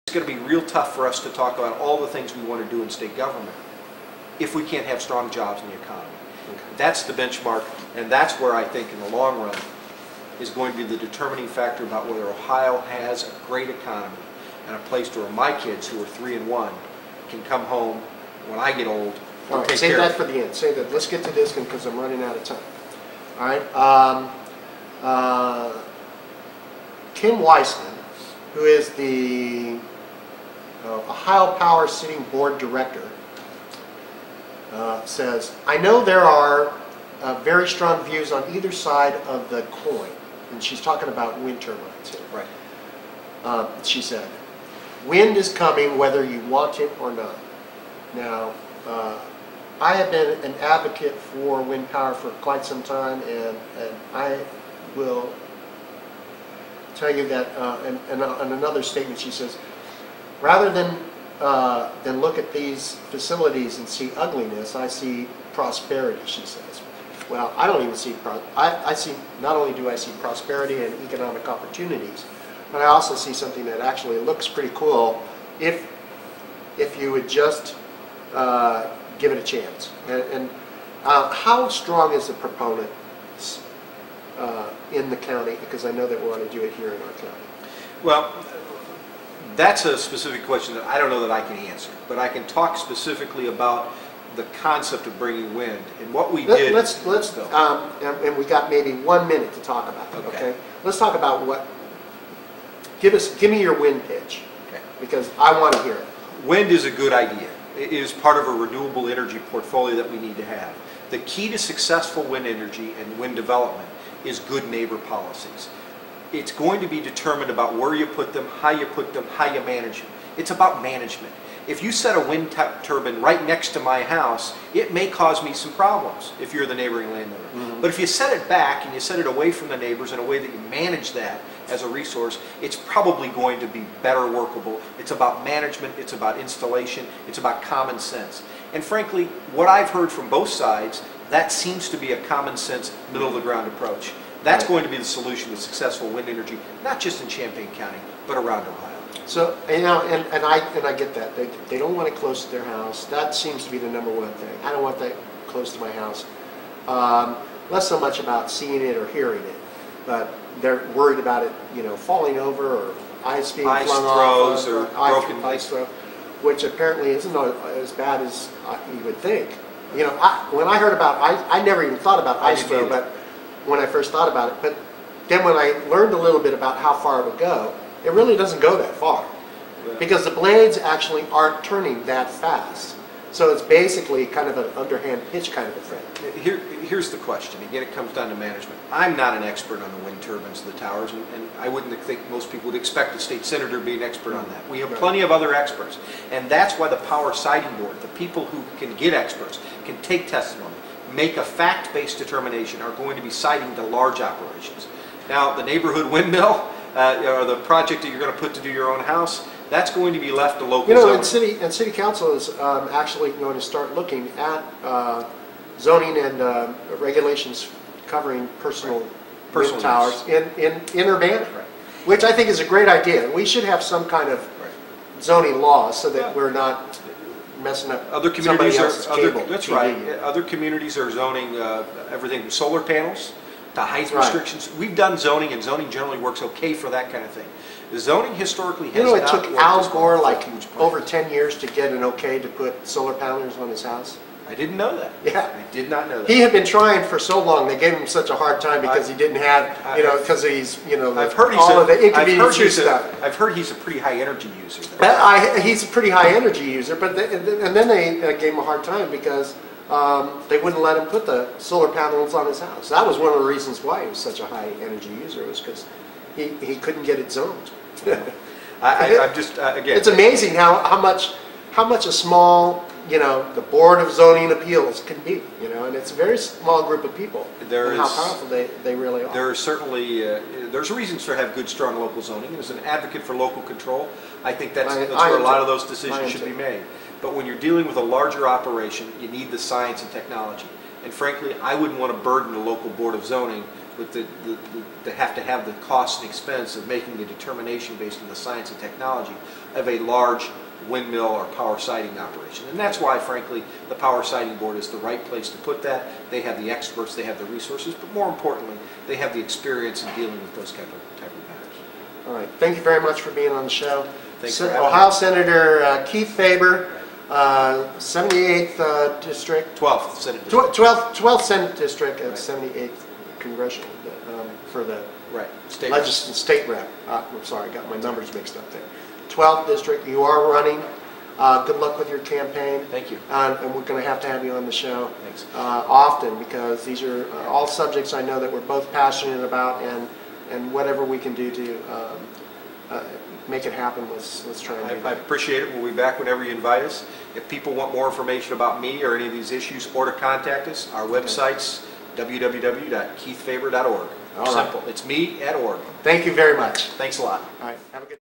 It's going to be real tough for us to talk about all the things we want to do in state government if we can't have strong jobs in the economy. Okay. That's the benchmark, and that's where I think in the long run is going to be the determining factor about whether Ohio has a great economy and a place where my kids, who are 3 and 1, can come home when I get old. All right, save that for the end. Save that. Let's get to this one because I'm running out of time. All right. Kim Weissman, who is the Ohio Power Sitting Board Director, says, I know there are very strong views on either side of the coin. And she's talking about wind turbines here. Right. She said, wind is coming whether you want it or not. Now, I have been an advocate for wind power for quite some time, and I will tell you that, and another statement she says, rather than look at these facilities and see ugliness, I see prosperity, she says. Well, I don't even see, I see, not only do I see prosperity and economic opportunities, but I also see something that actually looks pretty cool if you would just give it a chance. And how strong is the proponent in the county? Because I know that we want to do it here in our county. Well, that's a specific question that I don't know that I can answer, but I can talk specifically about the concept of bringing wind and what we did. Let's and we got maybe 1 minute to talk about it. Okay. Let's talk about what. Give me your wind pitch. Okay. Because I want to hear it. Wind is a good idea. It is part of a renewable energy portfolio that we need to have. The key to successful wind energy and wind development is good neighbor policies. It's going to be determined about where you put them, how you manage them. It's about management. If you set a wind turbine right next to my house, it may cause me some problems if you're the neighboring landowner. Mm-hmm. But if you set it back and you set it away from the neighbors in a way that you manage that as a resource, it's probably going to be better workable. It's about management, it's about installation, it's about common sense. And frankly, what I've heard from both sides, that seems to be a common sense, middle of the ground approach. That's going to be the solution to successful wind energy, not just in Champaign County, but around Ohio. So, and I get that. They don't want it close to their house. That seems to be the #1 thing. I don't want that close to my house. Less so much about seeing it or hearing it, but they're worried about it, falling over or ice being flung off, or broken ice throw, which apparently isn't as bad as you would think. When I heard about I never even thought about ice throw, but when I first thought about it, but then when I learned a little bit about how far it would go, it really doesn't go that far because the blades actually aren't turning that fast. So it's basically kind of an underhand pitch kind of a thing. Here's the question. Again, it comes down to management. I'm not an expert on the wind turbines of the towers, and I wouldn't think most people would expect a state senator to be an expert on that. We have plenty of other experts, and that's why the Power Siting Board, the people who can get experts, can take testimony, make a fact-based determination, are going to be citing the large operations. Now, the neighborhood windmill, or the project that you're going to put to do your own house, that's going to be left to local zoning. And city council is actually going to start looking at zoning and regulations covering personal wind towers in Urbana, which I think is a great idea. We should have some kind of zoning law so that we're not messing up other communities somebody else's cable. That's TV. right. Other communities are zoning everything from solar panels to height restrictions. We've done zoning, and zoning generally works okay for that kind of thing. The zoning historically has it took Al Gore like over 10 years to get an okay to put solar panels on his house. I didn't know that. Yeah. I did not know that. He had been trying for so long. They gave him such a hard time because he didn't have, because he's, I've heard all of the inconvenience stuff. I've heard he's a pretty high energy user. He's a pretty high energy user, but and then they gave him a hard time because they wouldn't let him put the solar panels on his house. That was one of the reasons why he was such a high energy user, was because he couldn't get it zoned. I'm just again. It's amazing how much a small, the Board of Zoning Appeals can be, and it's a very small group of people. And how powerful they really are. There are certainly there's reasons to have good, strong local zoning. As an advocate for local control, I think that's where a lot of those decisions should be made. But when you're dealing with a larger operation, you need the science and technology. And frankly, I wouldn't want to burden the local Board of Zoning with they have to have the cost and expense of making the determination based on the science and technology of a large windmill or power siting operation. And that's why, frankly, the Power Siting Board is the right place to put that. They have the experts, they have the resources, but more importantly, they have the experience in dealing with those type of matters. All right. Thank you very much for being on the show. Thanks for having Ohio me. Senator Kieth Faber, 78th District. 12th Senate District. 12th Senate District of Right. 78th Congressional for the Right. state rep. I'm sorry, I got my numbers mixed up there. 12th District, you are running. Good luck with your campaign. Thank you. And we're going to have you on the show Thanks. often, because these are all subjects I know that we're both passionate about, and whatever we can do to make it happen, let's try and do I that. appreciate it. We'll be back whenever you invite us. If people want more information about me or any of these issues, or to contact us, our website's www.kiethfaber.org. All right. Simple. It's me at org. Thank you very much. Thanks a lot. All right. Have a good